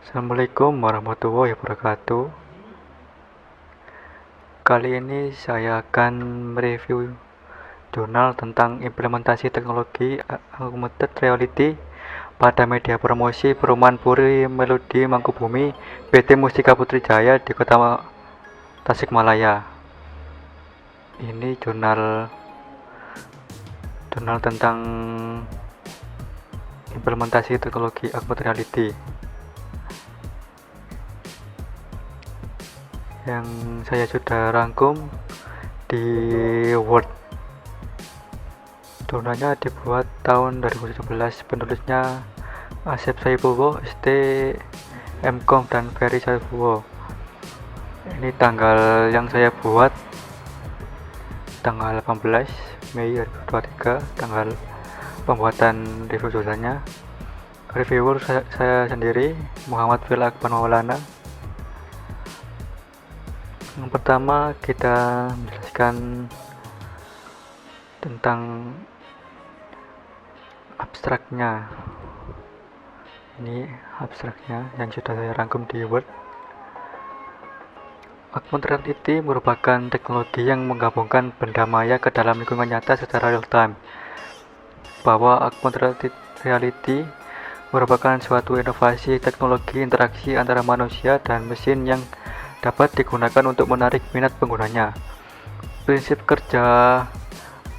Assalamualaikum warahmatullahi wabarakatuh. Kali ini saya akan mereview jurnal tentang implementasi teknologi augmented reality pada media promosi Perumahan Puri Melodi Mangkubumi PT Mustika Putri Jaya di Kota Tasikmalaya. Ini jurnal tentang implementasi teknologi augmented reality yang saya sudah rangkum di Word. Jurnalnya dibuat tahun 2017, penulisnya Asep Saifuwo, ST Mkom dan Ferry Saifuwo. Ini tanggal yang saya buat tanggal 18 Mei 2023, tanggal pembuatan review jurnalnya. Reviewer saya sendiri, Muhammad Fil Akbar Maulana. Yang pertama kita menjelaskan tentang abstraknya. Ini abstraknya yang sudah saya rangkum di Word. Augmented reality merupakan teknologi yang menggabungkan benda maya ke dalam lingkungan nyata secara real time. Bahwa augmented reality merupakan suatu inovasi teknologi interaksi antara manusia dan mesin yang dapat digunakan untuk menarik minat penggunanya. Prinsip kerja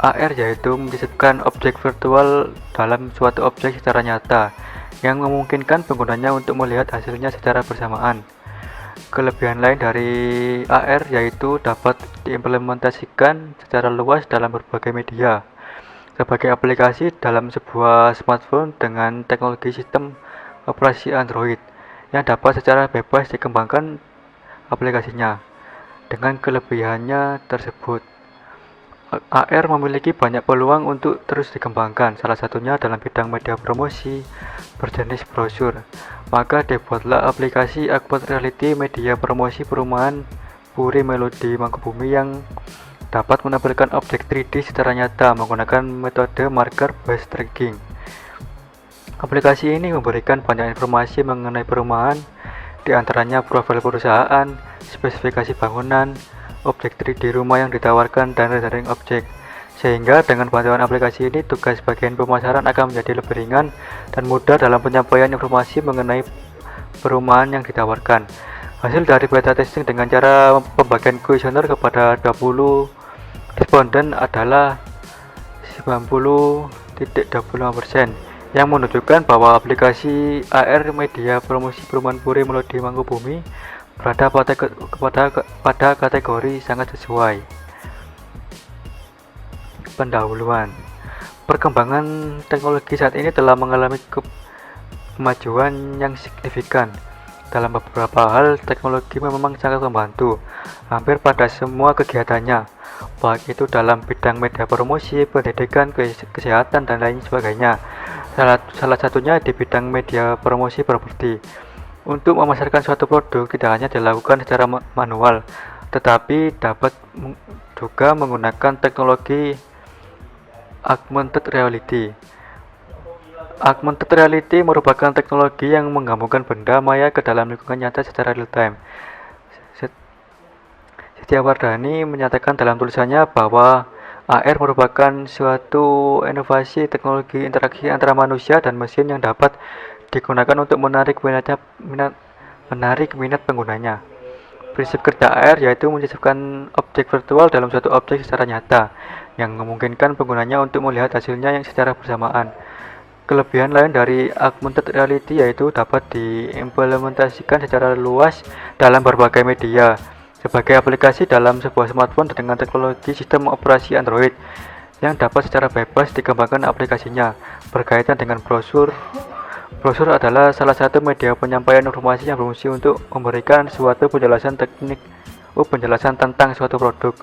AR yaitu menyisipkan objek virtual dalam suatu objek secara nyata, yang memungkinkan penggunanya untuk melihat hasilnya secara bersamaan. Kelebihan lain dari AR yaitu dapat diimplementasikan secara luas dalam berbagai media, sebagai aplikasi dalam sebuah smartphone dengan teknologi sistem operasi Android, yang dapat secara bebas dikembangkan aplikasinya. Dengan kelebihannya tersebut, AR memiliki banyak peluang untuk terus dikembangkan, salah satunya dalam bidang media promosi berjenis brosur. Maka dibuatlah aplikasi augmented reality media promosi Perumahan Puri Melodi Mangkubumi yang dapat menampilkan objek 3D secara nyata menggunakan metode marker based tracking. Aplikasi ini memberikan banyak informasi mengenai perumahan, di antaranya profil perusahaan, spesifikasi bangunan, objek 3D rumah yang ditawarkan, dan rendering objek. Sehingga dengan bantuan aplikasi ini, tugas bagian pemasaran akan menjadi lebih ringan dan mudah dalam penyampaian informasi mengenai perumahan yang ditawarkan. Hasil dari beta testing dengan cara pembagian kuesioner kepada 20 responden adalah 90.25%, yang menunjukkan bahwa aplikasi AR media promosi Perumahan Puri Melodi Mangkubumi berada pada kategori sangat sesuai. Pendahuluan. Perkembangan teknologi saat ini telah mengalami kemajuan yang signifikan. Dalam beberapa hal, teknologi memang sangat membantu hampir pada semua kegiatannya, baik itu dalam bidang media promosi, pendidikan, kesehatan, dan lain sebagainya. Salah satunya di bidang media promosi properti. Untuk memasarkan suatu produk tidak hanya dilakukan secara manual, tetapi dapat juga menggunakan teknologi augmented reality. Augmented reality merupakan teknologi yang menggabungkan benda maya ke dalam lingkungan nyata secara real time. Setiawardani menyatakan dalam tulisannya bahwa AR merupakan suatu inovasi teknologi interaksi antara manusia dan mesin yang dapat digunakan untuk menarik minat penggunanya. Prinsip kerja AR yaitu menyisipkan objek virtual dalam suatu objek secara nyata, yang memungkinkan penggunanya untuk melihat hasilnya yang secara bersamaan. Kelebihan lain dari augmented reality yaitu dapat diimplementasikan secara luas dalam berbagai media, sebagai aplikasi dalam sebuah smartphone dengan teknologi sistem operasi Android, yang dapat secara bebas dikembangkan aplikasinya. Berkaitan dengan brosur adalah salah satu media penyampaian informasi yang berfungsi untuk memberikan suatu penjelasan tentang suatu produk,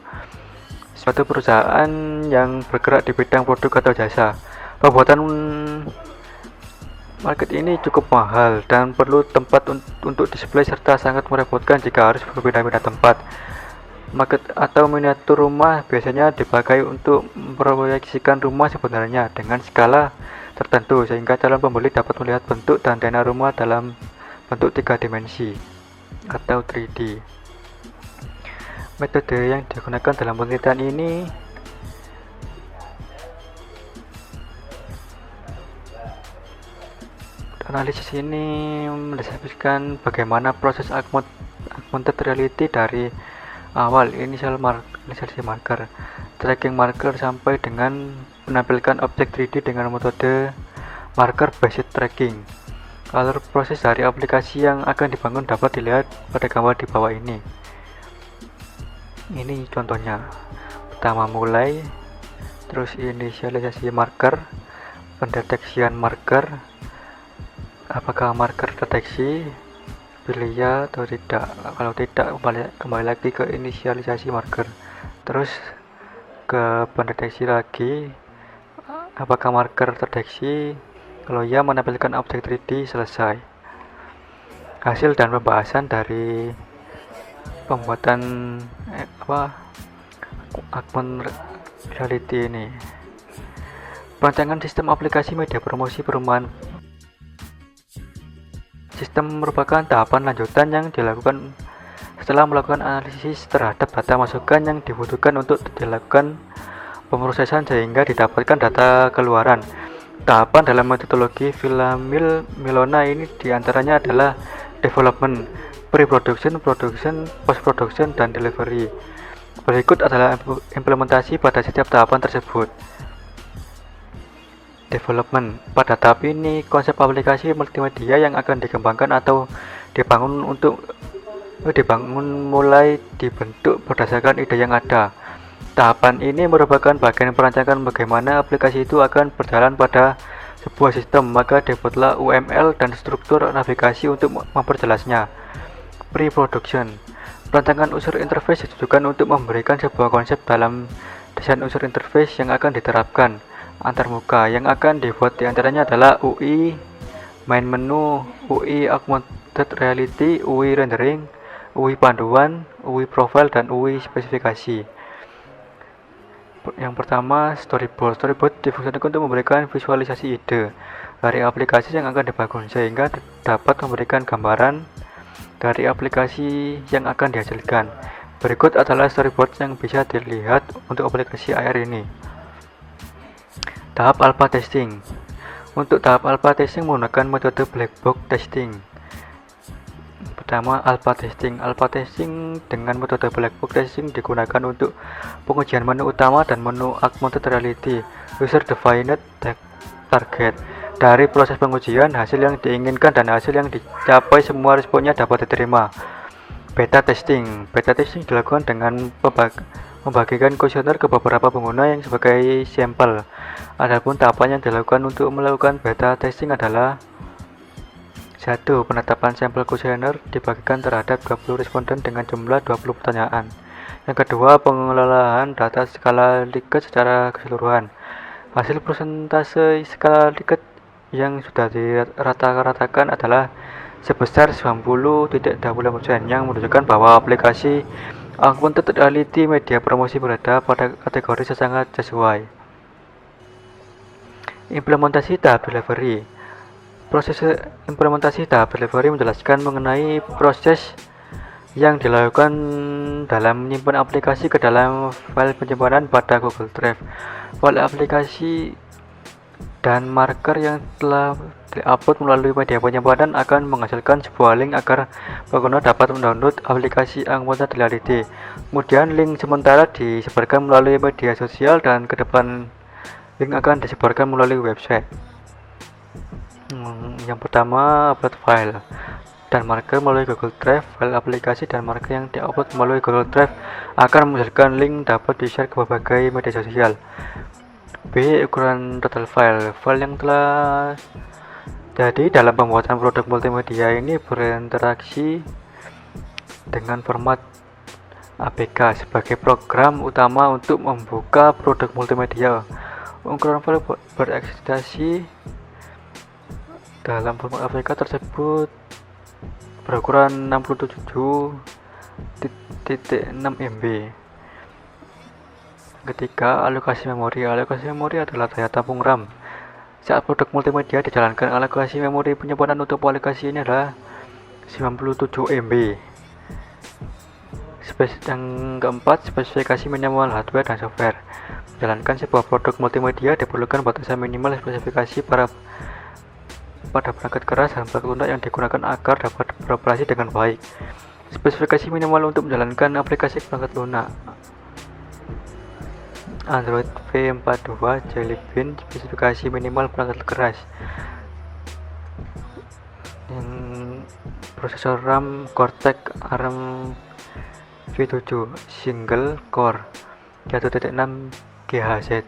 suatu perusahaan yang bergerak di bidang produk atau jasa. Pembuatan market ini cukup mahal dan perlu tempat untuk display serta sangat merepotkan jika harus berpindah-pindah tempat. Market atau miniatur rumah biasanya dipakai untuk memproyeksikan rumah sebenarnya dengan skala tertentu sehingga calon pembeli dapat melihat bentuk dan dana rumah dalam bentuk 3 dimensi atau 3D. Metode yang digunakan dalam penelitian ini analisis ini mendeskripsikan bagaimana proses augmented reality dari awal inisialisasi marker, tracking marker sampai dengan menampilkan objek 3D dengan metode marker based tracking. Alur proses dari aplikasi yang akan dibangun dapat dilihat pada gambar di bawah ini. Ini contohnya. Pertama mulai, terus inisialisasi marker, pendeteksian marker, apakah marker deteksi, pilih ya atau tidak. Kalau tidak, kembali lagi ke inisialisasi marker, terus ke pendeteksi lagi, apakah marker terdeteksi. Kalau ya, menampilkan objek 3D. Selesai. Hasil dan pembahasan dari pembuatan augmented reality ini. Perancangan sistem aplikasi media promosi perumahan. Sistem merupakan tahapan lanjutan yang dilakukan setelah melakukan analisis terhadap data masukan yang dibutuhkan untuk dilakukan pemrosesan sehingga didapatkan data keluaran. Tahapan dalam metodologi Villa-Milona ini diantaranya adalah development, pre-production, production, post-production, dan delivery. Berikut adalah implementasi pada setiap tahapan tersebut. Development. Pada tahap ini, konsep aplikasi multimedia yang akan dikembangkan atau dibangun mulai dibentuk berdasarkan ide yang ada. Tahapan ini merupakan bagian perancangan bagaimana aplikasi itu akan berjalan pada sebuah sistem, maka dibuatlah UML dan struktur navigasi untuk memperjelasnya. Pre-production. Perancangan user interface ditujukan untuk memberikan sebuah konsep dalam desain user interface yang akan diterapkan antarmuka. Yang akan dibuat diantaranya adalah UI main menu, UI augmented reality, UI rendering, UI panduan, UI profile, dan UI spesifikasi. Yang pertama, storyboard. Storyboard difungsikan untuk memberikan visualisasi ide dari aplikasi yang akan dibangun sehingga dapat memberikan gambaran dari aplikasi yang akan dihasilkan. Berikut adalah storyboard yang bisa dilihat untuk aplikasi AR ini. Tahap alpha testing. Untuk tahap alpha testing menggunakan metode black box testing. Pertama, alpha testing. Alpha testing dengan metode black box testing digunakan untuk pengujian menu utama dan menu augmented reality user defined target. Dari proses pengujian, hasil yang diinginkan dan hasil yang dicapai semua responnya dapat diterima. Beta testing. Beta testing dilakukan dengan membagikan kuesioner ke beberapa pengguna yang sebagai sampel. Adapun tahapan yang dilakukan untuk melakukan beta testing adalah 1. Penetapan sampel kuesioner dibagikan terhadap 20 responden dengan jumlah 20 pertanyaan. Yang kedua, pengelolaan data skala Likert secara keseluruhan. Hasil persentase skala Likert yang sudah dirata-ratakan adalah sebesar 90.20% yang menunjukkan bahwa aplikasi augmented reality media promosi berada pada kategori sangat sesuai. Implementasi tahap delivery. Proses implementasi tahap delivery menjelaskan mengenai proses yang dilakukan dalam menyimpan aplikasi ke dalam file penyimpanan pada Google Drive. File aplikasi dan marker yang telah diupload melalui media penyimpanan akan menghasilkan sebuah link agar pengguna dapat mendownload aplikasi augmented reality. Kemudian link sementara disebarkan melalui media sosial dan ke depan link akan disebarkan melalui website. Yang pertama, upload file dan marker melalui Google Drive. File aplikasi dan marker yang diupload melalui Google Drive akan menghasilkan link dapat di-share ke berbagai media sosial. B. Ukuran total file. File yang telah jadi dalam pembuatan produk multimedia ini berinteraksi dengan format APK sebagai program utama untuk membuka produk multimedia. Ukuran file berekspresi dalam format APK tersebut berukuran 67.6 MB. Ketiga, alokasi memori. Alokasi memori adalah daya tampung RAM Saat produk multimedia dijalankan, alokasi memori penyimpanan untuk aplikasi ini adalah 97 MB. Yang keempat, spesifikasi minimal hardware dan software. Menjalankan sebuah produk multimedia diperlukan batasan minimal spesifikasi pada perangkat keras dan perangkat lunak yang digunakan agar dapat beroperasi dengan baik. Spesifikasi minimal untuk menjalankan aplikasi perangkat lunak: Android V42 Jelly Bean. Spesifikasi minimal perangkat keras: prosesor RAM Cortex ARM V7 single core 1.6 GHz.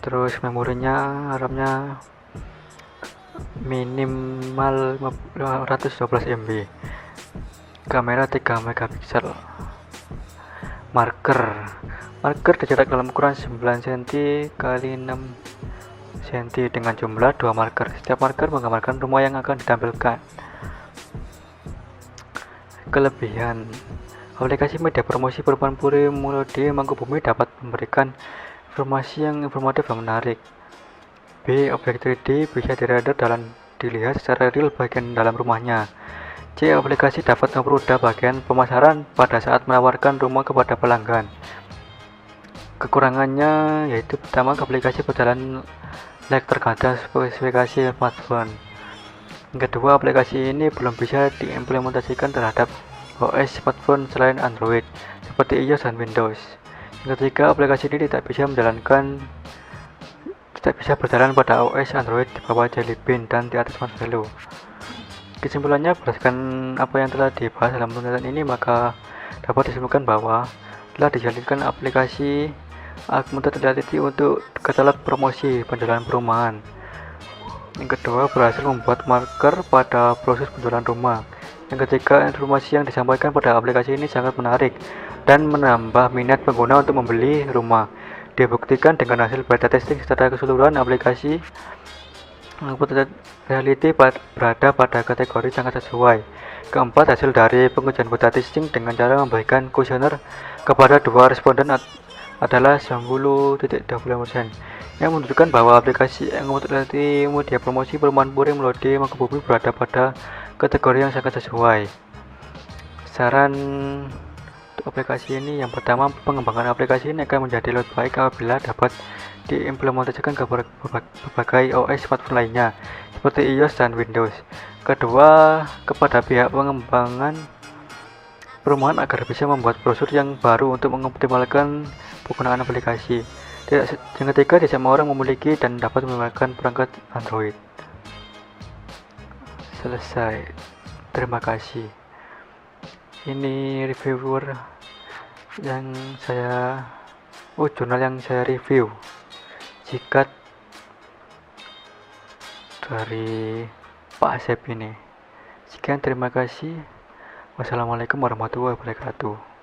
Terus memorinya, RAM-nya minimal 512 MB. Kamera 3 megapiksel. Marker dicetak dalam ukuran 9 cm x 6 cm dengan jumlah 2 marker. Setiap marker menggambarkan rumah yang akan ditampilkan. Kelebihan: aplikasi media promosi perubahan Puri Mulode Mangkubumi dapat memberikan informasi yang informatif dan menarik. B. Objek 3D bisa dirender dan dilihat secara real bagian dalam rumahnya. C. Aplikasi dapat mempermudah bagian pemasaran pada saat menawarkan rumah kepada pelanggan. Kekurangannya yaitu pertama, aplikasi berjalan lag terkadang spesifikasi smartphone. Yang kedua, aplikasi ini belum bisa diimplementasikan terhadap OS smartphone selain Android seperti iOS dan Windows. Yang ketiga, aplikasi ini tidak bisa berjalan pada OS Android di bawah Jelly Bean dan di atas Marshmallow. Kesimpulannya, berdasarkan apa yang telah dibahas dalam penelitian ini, maka dapat disimpulkan bahwa telah dijalankan aplikasi augmented reality untuk katalog promosi penjualan perumahan. Yang kedua, berhasil membuat marker pada proses penjualan rumah. Yang ketiga, informasi yang disampaikan pada aplikasi ini sangat menarik dan menambah minat pengguna untuk membeli rumah. Dibuktikan dengan hasil beta testing secara keseluruhan, aplikasi augmented reality berada pada kategori sangat sesuai. Keempat, hasil dari pengujian beta testing dengan cara memberikan kuesioner kepada 2 responden adalah 90.20% yang menunjukkan bahwa aplikasi augmented reality media promosi perumahan Puri Mulode Mangkubumi berada pada kategori yang sangat sesuai. Saran untuk aplikasi ini: yang pertama, pengembangan aplikasi ini akan menjadi lebih baik apabila dapat diimplementasikan ke berbagai OS smartphone lainnya seperti iOS dan Windows. Kedua, kepada pihak pengembangan perumahan agar bisa membuat brosur yang baru untuk mengoptimalkan penggunaan aplikasi. Yang ketiga, tidak semua orang memiliki dan dapat menggunakan perangkat Android. Selesai. Terima kasih. Ini reviewer yang jurnal yang saya review, Jikat dari Pak Asep ini. Sekian, terima kasih. Wassalamualaikum warahmatullahi wabarakatuh.